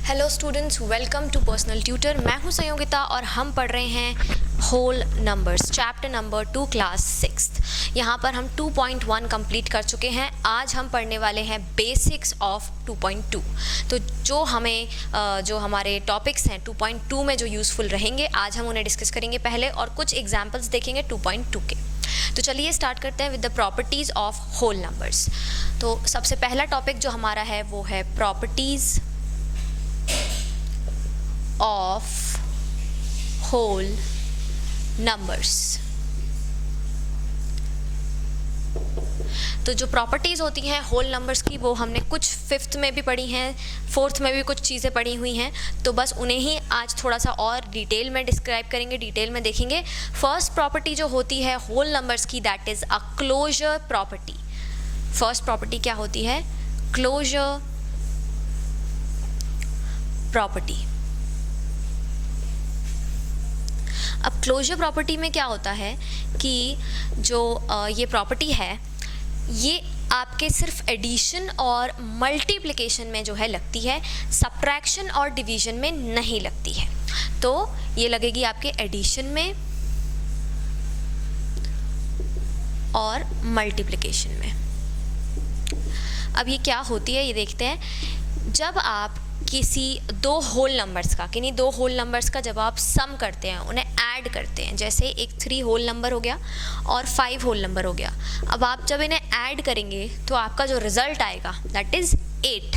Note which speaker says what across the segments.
Speaker 1: Hello students, welcome to personal tutor. मैं हूं संयोगिता और हम पढ़ रहे हैं whole numbers, chapter number 2, class 6। यहाँ पर हम 2.1 कंप्लीट कर चुके हैं। आज हम पढ़ने वाले हैं बेसिक्स ऑफ 2.2। तो जो हमारे टॉपिक्स हैं 2.2 में जो यूज़फुल रहेंगे, आज हम उन्हें डिस्कस करेंगे पहले और कुछ एग्जाम्पल्स देखेंगे 2.2 के। तो चलिए स्टार्ट करते हैं with the properties of whole numbers. तो सबसे पहला टॉपिक जो हमारा है वो है प्रॉपर्टीज़ of whole numbers। तो जो प्रॉपर्टीज़ होती हैं होल नंबर्स की वो हमने कुछ 5th में भी पढ़ी हैं, 4th में भी कुछ चीज़ें पढ़ी हुई हैं, तो बस उन्हें ही आज थोड़ा सा और डिटेल में डिस्क्राइब करेंगे, डिटेल में देखेंगे। फर्स्ट प्रॉपर्टी जो होती है होल नंबर्स की, that is a closure property. First property क्या होती है? Closure property. अब क्लोजर प्रॉपर्टी में क्या होता है कि जो ये प्रॉपर्टी है ये आपके सिर्फ एडिशन और मल्टीप्लिकेशन में जो है लगती है, सब्ट्रैक्शन और डिवीजन में नहीं लगती है। तो ये लगेगी आपके एडिशन में और मल्टीप्लिकेशन में। अब ये क्या होती है ये देखते हैं। जब आप किसी दो होल नंबर्स का जब आप सम करते हैं, उन्हें ऐड करते हैं, जैसे एक 3 होल नंबर हो गया और 5 होल नंबर हो गया। अब आप जब इन्हें ऐड करेंगे तो आपका जो रिजल्ट आएगा दैट इज़ 8।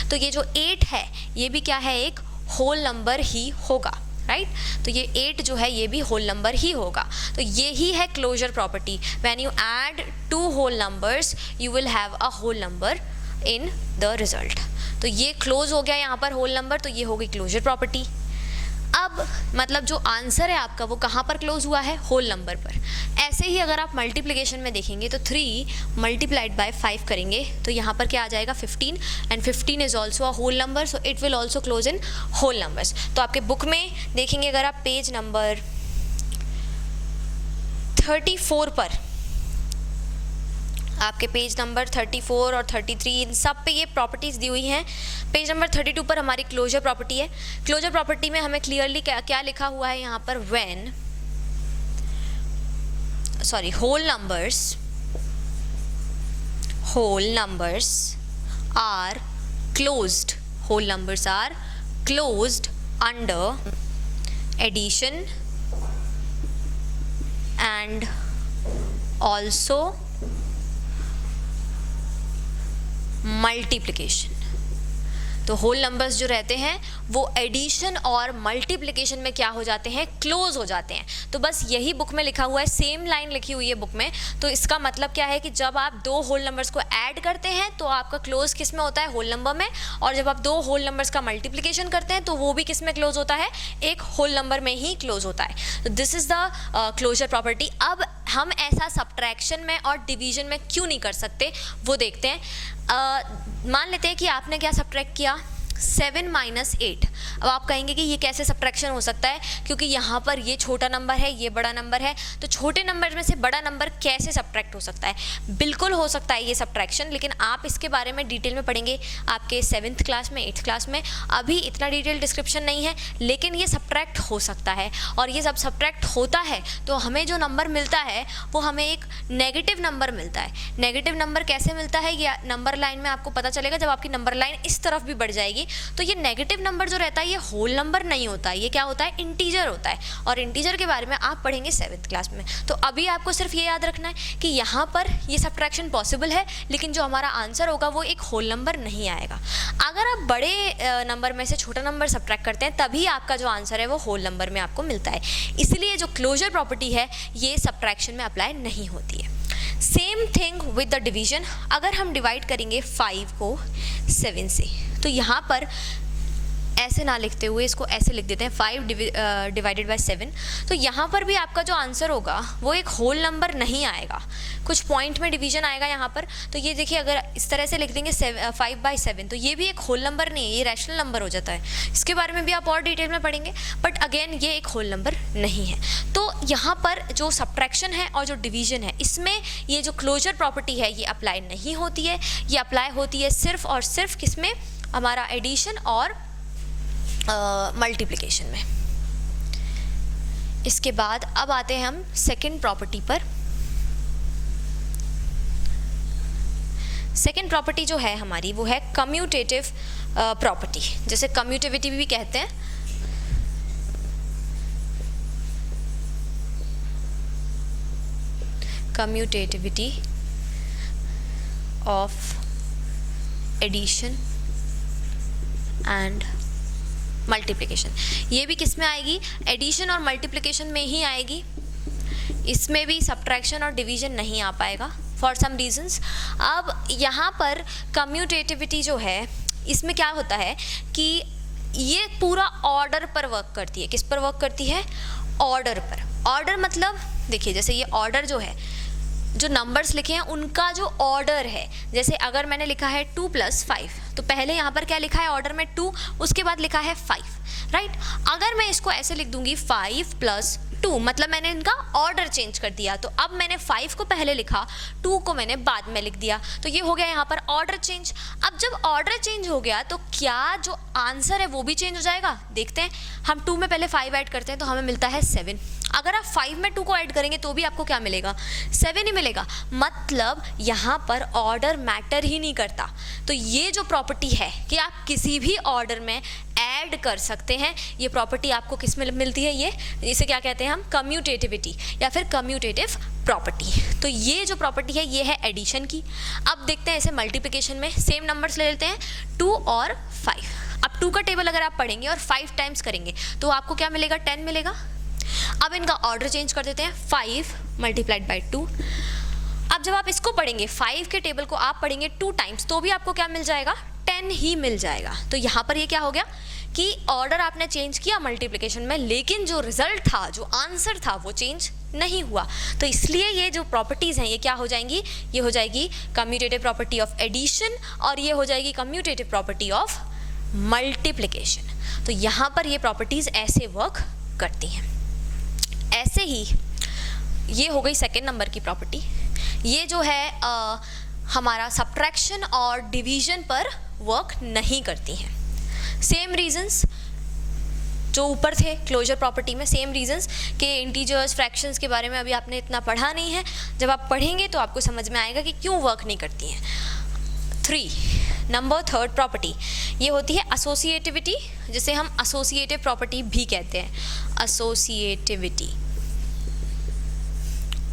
Speaker 1: तो ये जो 8 है ये भी क्या है? एक होल नंबर ही होगा, राइट? तो ये 8 जो है ये भी होल नंबर ही होगा। तो ये ही है closure property. When you add 2 whole numbers you will have a whole number in the result. तो ये क्लोज हो गया यहाँ पर होल नंबर, तो ये हो गई क्लोजर प्रॉपर्टी। अब मतलब जो आंसर है आपका वो कहाँ पर क्लोज हुआ है? होल नंबर पर। ऐसे ही अगर आप मल्टीप्लिकेशन में देखेंगे तो 3 मल्टीप्लाइड बाय 5 करेंगे तो यहाँ पर क्या आ जाएगा? 15, and 15 is also a whole number, so it will also close in whole numbers. तो आपके बुक में देखेंगे, अगर आप पेज नंबर 34 पर, आपके पेज नंबर 34 और 33 इन सब पे ये प्रॉपर्टीज़ दी हुई हैं। पेज नंबर 32 पर हमारी क्लोजर प्रॉपर्टी है। क्लोजर प्रॉपर्टी में हमें क्लियरली क्या लिखा हुआ है यहाँ पर? Whole numbers are closed under addition and also multiplication. तो होल नंबर्स जो रहते हैं वो एडिशन और मल्टीप्लिकेशन में क्या हो जाते हैं? क्लोज हो जाते हैं। तो बस यही बुक में लिखा हुआ है, सेम लाइन लिखी हुई है बुक में। तो इसका मतलब क्या है कि जब आप 2 होल नंबर्स को ऐड करते हैं तो आपका क्लोज किस में होता है? होल नंबर में। और जब आप 2 होल नंबर्स का मल्टीप्लिकेशन करते हैं तो वो भी किस में क्लोज होता है? एक होल नंबर में ही क्लोज होता है। तो this is the closure property. अब हम ऐसा सब्ट्रैक्शन में और डिवीजन में क्यों नहीं कर सकते वो देखते हैं। मान लेते हैं कि आपने क्या सब्ट्रैक्ट किया? 7 माइनस 8। अब आप कहेंगे कि ये कैसे सब्ट्रैक्शन हो सकता है, क्योंकि यहाँ पर ये छोटा नंबर है, ये बड़ा नंबर है, तो छोटे नंबर में से बड़ा नंबर कैसे सब्ट्रैक्ट हो सकता है? बिल्कुल हो सकता है ये सब्ट्रैक्शन, लेकिन आप इसके बारे में डिटेल में पढ़ेंगे आपके 7th क्लास में, 8th क्लास में। अभी इतना डिटेल डिस्क्रिप्शन नहीं है, लेकिन ये सब्ट्रैक्ट हो सकता है। और ये जब सब्ट्रैक्ट होता है तो हमें जो नंबर मिलता है वो हमें एक नेगेटिव नंबर मिलता है। नेगेटिव नंबर कैसे मिलता है? ये नंबर लाइन में आपको पता चलेगा जब आपकी नंबर लाइन इस तरफ भी बढ़ जाएगी। तो ये नेगेटिव नंबर जो रहता है ये होल नंबर नहीं होता है, ये क्या होता है? इंटीजर होता है। और इंटीजर के बारे में आप पढ़ेंगे 7th क्लास में। तो अभी आपको सिर्फ ये याद रखना है कि यहाँ पर ये सब्ट्रैक्शन पॉसिबल है, लेकिन जो हमारा आंसर होगा वो एक होल नंबर नहीं आएगा। अगर आप बड़े नंबर में से छोटा नंबर सब्ट्रैक्ट करते हैं तभी आपका जो आंसर है वो होल नंबर में आपको मिलता है। इसलिए जो क्लोजर प्रॉपर्टी है ये सब्ट्रैक्शन में अप्लाई नहीं होती है। Same thing with the division. अगर हम डिवाइड करेंगे 5 को 7 से, तो यहाँ पर ऐसे ना लिखते हुए इसको ऐसे लिख देते हैं 5 डिवाइडेड बाय 7। तो यहाँ पर भी आपका जो आंसर होगा वो एक होल नंबर नहीं आएगा, कुछ पॉइंट में डिवीजन आएगा यहाँ पर। तो ये देखिए, अगर इस तरह से लिख देंगे 5/7 तो ये भी एक होल नंबर नहीं है, ये रैशनल नंबर हो जाता है। इसके बारे में भी आप और डिटेल में पढ़ेंगे, बट अगेन ये एक होल नंबर नहीं है। तो यहाँ पर जो सब्ट्रैक्शन है और जो डिवीजन है, इसमें ये जो क्लोजर प्रॉपर्टी है ये अप्लाई नहीं होती है। ये अप्लाई होती है सिर्फ और सिर्फ किसमें, हमारा एडिशन और मल्टीप्लिकेशन में। इसके बाद अब आते हैं हम सेकेंड प्रॉपर्टी पर। सेकेंड प्रॉपर्टी जो है हमारी वो है कम्यूटेटिव प्रॉपर्टी, जैसे कम्यूटिविटी भी कहते हैं। Commutativity of addition and multiplication, ये भी किस में आएगी? एडिशन और मल्टीप्लिकेशन में ही आएगी। इसमें भी सब्ट्रैक्शन और डिवीजन नहीं आ पाएगा फॉर सम रीजंस। अब यहाँ पर कम्यूटेटिविटी जो है इसमें क्या होता है कि ये पूरा ऑर्डर पर वर्क करती है। किस पर वर्क करती है? ऑर्डर पर। ऑर्डर मतलब देखिए, जैसे ये ऑर्डर जो है, जो नंबर्स लिखे हैं उनका जो ऑर्डर है, जैसे अगर मैंने लिखा है 2 + 5 तो पहले यहाँ पर क्या लिखा है ऑर्डर में? 2, उसके बाद लिखा है 5, राइट। अगर मैं इसको ऐसे लिख दूंगी 5 + 2, मतलब मैंने इनका ऑर्डर चेंज कर दिया। तो अब मैंने 5 को पहले लिखा, 2 को मैंने बाद में लिख दिया, तो ये हो गया यहाँ पर ऑर्डर चेंज। अब जब ऑर्डर चेंज हो गया तो क्या जो आंसर है वो भी चेंज हो जाएगा? देखते हैं, हम 2 में पहले 5 ऐड करते हैं तो हमें मिलता है 7। अगर आप 5 में 2 को ऐड करेंगे तो भी आपको क्या मिलेगा? 7 ही मिलेगा। मतलब यहाँ पर ऑर्डर मैटर ही नहीं करता। तो ये जो प्रॉपर्टी है कि आप किसी भी ऑर्डर में ऐड कर सकते हैं, ये प्रॉपर्टी आपको किस में मिलती है? ये इसे क्या कहते हैं हम? कम्यूटेटिविटी या फिर कम्यूटेटिव प्रॉपर्टी। तो ये जो प्रॉपर्टी है ये है एडिशन की। अब देखते हैं इसे मल्टीप्लिकेशन में। सेम नंबर्स ले लेते हैं 2 और 5। अब 2 का टेबल अगर आप पढ़ेंगे और 5 टाइम्स करेंगे तो आपको क्या मिलेगा? 10 मिलेगा। अब इनका ऑर्डर चेंज कर देते हैं, 5 × 2। अब जब आप इसको पढ़ेंगे, 5 के टेबल को आप पढ़ेंगे 2 टाइम्स तो भी आपको क्या मिल जाएगा? 10 ही मिल जाएगा। तो यहाँ पर ये क्या हो गया कि ऑर्डर आपने चेंज किया मल्टीप्लिकेशन में, लेकिन जो रिजल्ट था, जो आंसर था वो चेंज नहीं हुआ। तो इसलिए ये जो प्रॉपर्टीज़ हैं ये क्या हो जाएंगी? ये हो जाएगी कम्यूटेटिव प्रॉपर्टी ऑफ एडिशन और ये हो जाएगी कम्यूटेटिव प्रॉपर्टी ऑफ मल्टीप्लिकेशन। तो यहाँ पर ये प्रॉपर्टीज़ ऐसे वर्क करती हैं। ऐसे ही ये हो गई सेकेंड नंबर की प्रॉपर्टी। ये जो है हमारा सब्ट्रैक्शन और डिवीजन पर वर्क नहीं करती हैं। सेम रीजंस जो ऊपर थे क्लोजर प्रॉपर्टी में, सेम रीजंस कि इंटीजर्स, फ्रैक्शंस के बारे में अभी आपने इतना पढ़ा नहीं है। जब आप पढ़ेंगे तो आपको समझ में आएगा कि क्यों वर्क नहीं करती हैं। 3 नंबर थर्ड प्रॉपर्टी ये होती है एसोसिएटिविटी, जिसे हम एसोसिएटिव प्रॉपर्टी भी कहते हैं। Associativity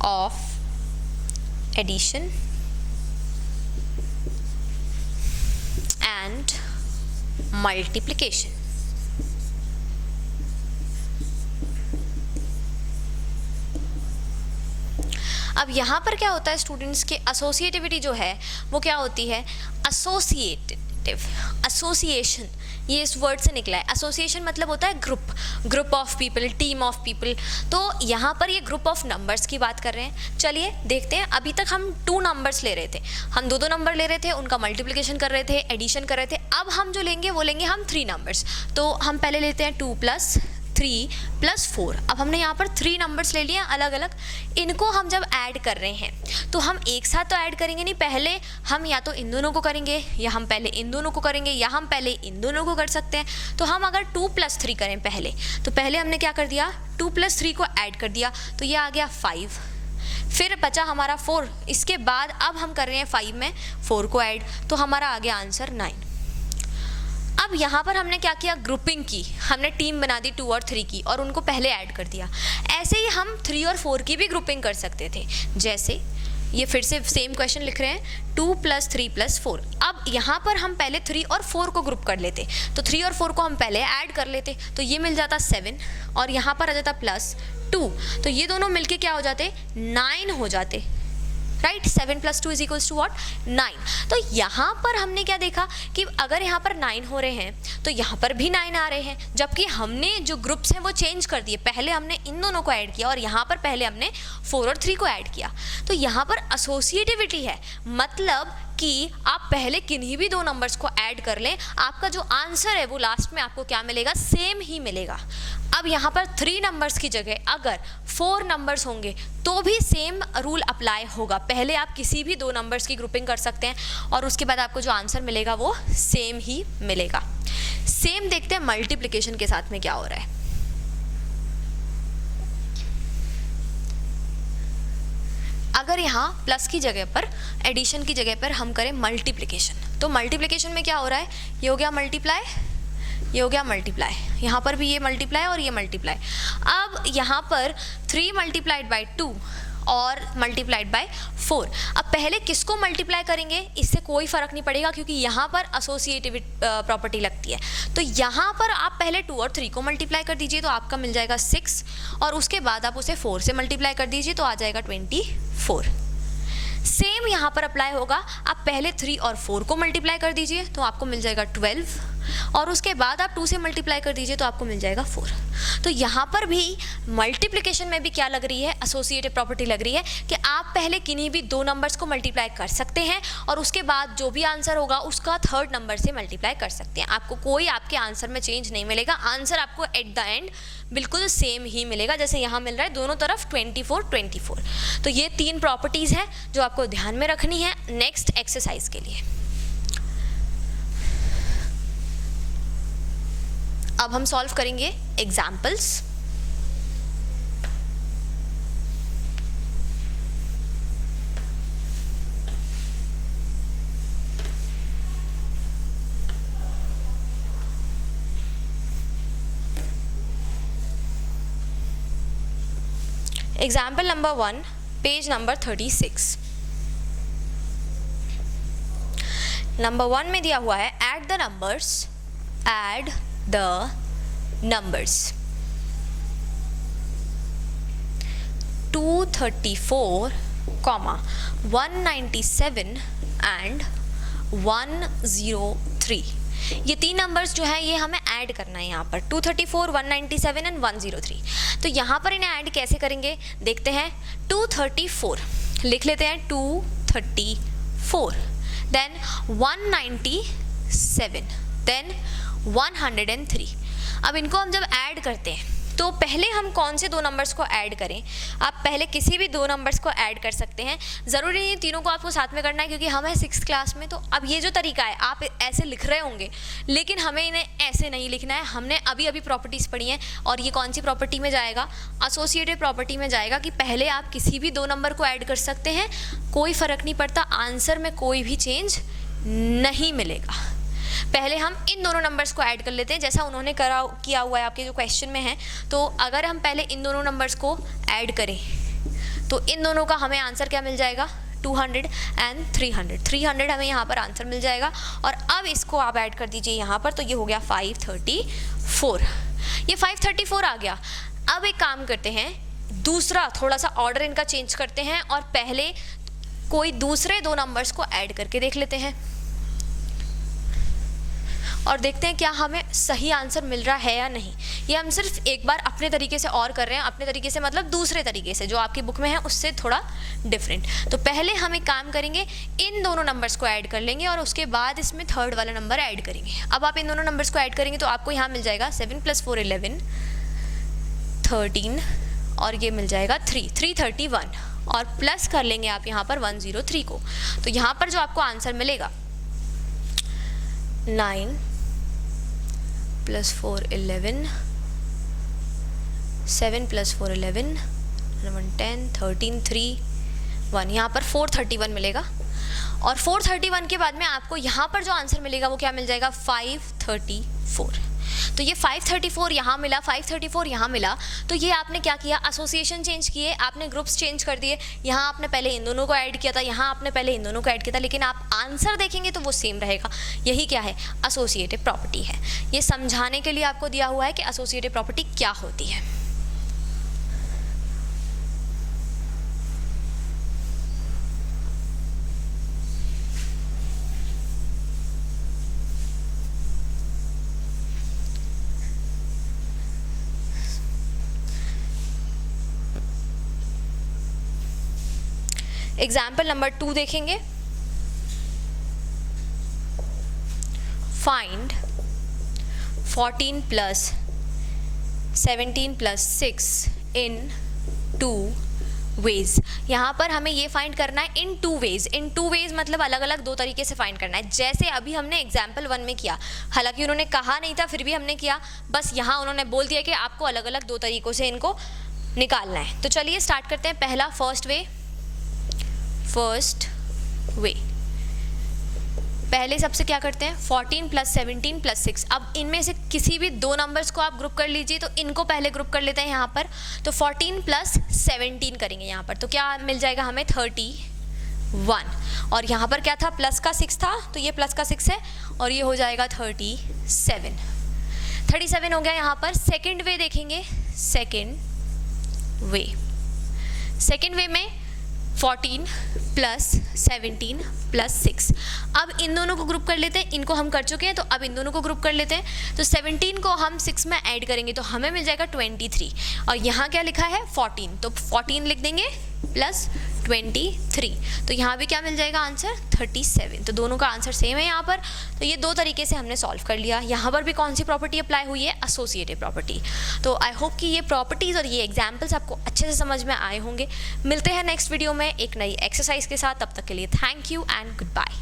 Speaker 1: of addition and multiplication. अब यहाँ पर क्या होता है स्टूडेंट्स के एसोसिएटिविटी जो है वो क्या होती है? एसोसिएटिव, एसोसिएशन, ये इस वर्ड से निकला है। एसोसिएशन मतलब होता है group of people, team of people. तो यहाँ पर ये ग्रुप ऑफ नंबर्स की बात कर रहे हैं। चलिए देखते हैं। अभी तक हम 2 नंबर्स ले रहे थे, हम 2 नंबर ले रहे थे, उनका मल्टीप्लिकेशन कर रहे थे, एडिशन कर रहे थे। अब हम जो लेंगे वो लेंगे हम 3 नंबर्स। तो हम पहले लेते हैं 2 + 3 + 4। अब हमने यहाँ पर 3 नंबर्स ले लिए अलग अलग। इनको हम जब ऐड कर रहे हैं तो हम एक साथ तो ऐड करेंगे नहीं, पहले हम या तो इन दोनों को करेंगे या हम पहले इन दोनों को करेंगे या हम पहले इन दोनों को कर सकते हैं। तो हम अगर 2 + 3 करें पहले, तो पहले हमने क्या कर दिया? 2 + 3 को ऐड कर दिया, तो ये आ गया 5। फिर बचा हमारा 4। इसके बाद अब हम कर रहे हैं 5 में 4 को ऐड, तो हमारा आ गया आंसर 9। अब यहाँ पर हमने क्या किया? ग्रुपिंग की, हमने टीम बना दी 2 और 3 की और उनको पहले ऐड कर दिया। ऐसे ही हम 3 और 4 की भी ग्रुपिंग कर सकते थे। जैसे ये फिर से सेम क्वेश्चन लिख रहे हैं 2 + 3 + 4। अब यहाँ पर हम पहले 3 और 4 को ग्रुप कर लेते, तो 3 और 4 को हम पहले ऐड कर लेते, तो ये मिल जाता 7 और यहाँ पर आ जाता +2। तो ये दोनों मिलके क्या हो जाते? 9 हो जाते, राइट। 7 + 2 = what? 9। तो यहाँ पर हमने क्या देखा कि अगर यहाँ पर 9 हो रहे हैं तो यहाँ पर भी 9 आ रहे हैं, जबकि हमने जो ग्रुप्स हैं वो चेंज कर दिए। पहले हमने इन दोनों को ऐड किया और यहाँ पर पहले हमने 4 और 3 को ऐड किया। तो यहाँ पर एसोसिएटिविटी है, मतलब कि आप पहले किन्हीं भी 2 नंबर्स को ऐड कर लें, आपका जो आंसर है वो लास्ट में आपको क्या मिलेगा? सेम ही मिलेगा। अब यहाँ पर 3 नंबर्स की जगह अगर 4 नंबर्स होंगे तो भी सेम रूल अप्लाई होगा। पहले आप किसी भी 2 नंबर्स की ग्रुपिंग कर सकते हैं और उसके बाद आपको जो आंसर मिलेगा वो सेम ही मिलेगा। सेम देखते हैं मल्टीप्लिकेशन के साथ में क्या हो रहा है। अगर यहाँ प्लस की जगह पर, एडिशन की जगह पर हम करें मल्टीप्लिकेशन, तो मल्टीप्लिकेशन में क्या हो रहा है, ये हो गया मल्टीप्लाई, ये हो गया मल्टीप्लाई, यहाँ पर भी ये मल्टीप्लाई और ये मल्टीप्लाई। अब यहाँ पर 3 मल्टीप्लाइड बाई 2 और मल्टीप्लाइड बाय 4। अब पहले किसको मल्टीप्लाई करेंगे, इससे कोई फ़र्क नहीं पड़ेगा क्योंकि यहाँ पर एसोसिएटिव प्रॉपर्टी लगती है। तो यहाँ पर आप पहले 2 और 3 को मल्टीप्लाई कर दीजिए तो आपका मिल जाएगा 6, और उसके बाद आप उसे 4 से मल्टीप्लाई कर दीजिए तो आ जाएगा 24। सेम यहाँ पर अप्लाई होगा, आप पहले 3 और 4 को मल्टीप्लाई कर दीजिए तो आपको मिल जाएगा 12, और उसके बाद आप 2 से मल्टीप्लाई कर दीजिए तो आपको मिल जाएगा 4। तो यहाँ पर भी मल्टीप्लिकेशन में भी क्या लग रही है, एसोसिएटिव प्रॉपर्टी लग रही है कि आप पहले किन्हीं भी 2 नंबर्स को मल्टीप्लाई कर सकते हैं और उसके बाद जो भी आंसर होगा उसका 3rd नंबर से मल्टीप्लाई कर सकते हैं। आपको कोई आपके आंसर में चेंज नहीं मिलेगा, आंसर आपको एट द एंड बिल्कुल सेम ही मिलेगा जैसे यहाँ मिल रहा है, दोनों तरफ 24। तो ये 3 प्रॉपर्टीज़ हैं जो आपको ध्यान में रखनी है नेक्स्ट एक्सरसाइज के लिए। अब हम सॉल्व करेंगे examples. Example number 1, page number 36। Number 1 में दिया हुआ है add the numbers, add the numbers 234, 197 and 103। ये 3 नंबर्स जो है ये हमें ऐड करना है यहाँ पर, 234, 197 एंड 103। तो यहाँ पर इन्हें ऐड कैसे करेंगे देखते हैं। 234 लिख लेते हैं, 234, देन 197, देन 103। अब इनको हम जब ऐड करते हैं तो पहले हम कौन से 2 नंबर्स को ऐड करें, आप पहले किसी भी 2 नंबर्स को ऐड कर सकते हैं, ज़रूरी नहीं तीनों को आपको साथ में करना है क्योंकि हम हैं 6th क्लास में। तो अब ये जो तरीका है आप ऐसे लिख रहे होंगे लेकिन हमें इन्हें ऐसे नहीं लिखना है। हमने अभी अभी प्रॉपर्टीज़ पढ़ी हैं और ये कौन सी प्रॉपर्टी में जाएगा, एसोसिएटिव प्रॉपर्टी में जाएगा कि पहले आप किसी भी 2 नंबर को ऐड कर सकते हैं, कोई फ़र्क नहीं पड़ता, आंसर में कोई भी चेंज नहीं मिलेगा। पहले हम इन दोनों नंबर्स को ऐड कर लेते हैं जैसा उन्होंने किया हुआ है आपके जो क्वेश्चन में है। तो अगर हम पहले इन दोनों नंबर्स को ऐड करें तो इन दोनों का हमें आंसर क्या मिल जाएगा, 200 एंड 300। 300 हमें यहाँ पर आंसर मिल जाएगा। और अब इसको आप ऐड कर दीजिए यहाँ पर, तो ये हो गया 534। ये 534 आ गया। अब एक काम करते हैं, दूसरा थोड़ा सा ऑर्डर इनका चेंज करते हैं और पहले कोई दूसरे 2 नंबर्स को ऐड करके देख लेते हैं और देखते हैं क्या हमें सही आंसर मिल रहा है या नहीं। ये हम सिर्फ एक बार अपने तरीके से और कर रहे हैं, अपने तरीके से मतलब दूसरे तरीके से जो आपकी बुक में है उससे थोड़ा डिफरेंट। तो पहले हम एक काम करेंगे, इन दोनों नंबर्स को ऐड कर लेंगे और उसके बाद इसमें 3rd वाला नंबर ऐड करेंगे। अब आप इन दोनों नंबर्स को ऐड करेंगे तो आपको यहाँ मिल जाएगा 7 + 4 11, 13 और ये मिल जाएगा 331 और प्लस कर लेंगे आप यहाँ पर 103 को। तो यहाँ पर जो आपको आंसर मिलेगा 9 + 4 11, 7 + 4 11, 11 10, 13 3 1, यहाँ पर 431 मिलेगा। और 431 के बाद में आपको यहाँ पर जो आंसर मिलेगा वो क्या मिल जाएगा, 534। तो ये 534 यहाँ मिला, 534 यहाँ मिला। तो ये आपने क्या किया, एसोसिएशन चेंज किए, आपने ग्रुप्स चेंज कर दिए। यहाँ आपने पहले इन दोनों को ऐड किया था, यहाँ आपने पहले इन दोनों को ऐड किया था, लेकिन आप आंसर देखेंगे तो वो सेम रहेगा। यही क्या है, एसोसिएटिव प्रॉपर्टी है। ये समझाने के लिए आपको दिया हुआ है कि एसोसिएटिव प्रॉपर्टी क्या होती है। एग्जाम्पल नंबर 2 देखेंगे। Find 14 + 17 + 6 in 2 ways. यहाँ पर हमें ये फाइंड करना है in two ways. In two ways मतलब अलग अलग दो तरीके से फाइंड करना है, जैसे अभी हमने एग्जाम्पल 1 में किया। हालांकि उन्होंने कहा नहीं था, फिर भी हमने किया, बस यहाँ उन्होंने बोल दिया कि आपको अलग अलग दो तरीकों से इनको निकालना है। तो चलिए स्टार्ट करते हैं। पहला फर्स्ट वे। पहले सबसे क्या करते हैं, 14 + 17 + 6। अब इनमें से किसी भी दो नंबर्स को आप ग्रुप कर लीजिए, तो इनको पहले ग्रुप कर लेते हैं यहाँ पर। तो 14 + 17 करेंगे यहाँ पर, तो क्या मिल जाएगा हमें 31। और यहाँ पर क्या था, प्लस का 6 था, तो ये प्लस का 6 है और ये हो जाएगा 37 हो गया। यहाँ पर सेकेंड वे देखेंगे। सेकेंड वे में 14 + 17 + 6। अब इन दोनों को ग्रुप कर लेते हैं, इनको हम कर चुके हैं, तो अब इन दोनों को ग्रुप कर लेते हैं। तो 17 को हम 6 में ऐड करेंगे तो हमें मिल जाएगा 23। और यहाँ क्या लिखा है 14, तो 14 लिख देंगे + 23, तो यहाँ भी क्या मिल जाएगा आंसर 37। तो दोनों का आंसर सेम है यहाँ पर। तो ये दो तरीके से हमने सॉल्व कर लिया। यहाँ पर भी कौन सी प्रॉपर्टी अप्लाई हुई है, एसोसिएटिव प्रॉपर्टी। तो आई होप कि ये प्रॉपर्टीज़ और ये एग्जाम्पल्स आपको अच्छे से समझ में आए होंगे। मिलते हैं नेक्स्ट वीडियो में एक नई एक्सरसाइज के साथ, तब तक के लिए thank you and good bye.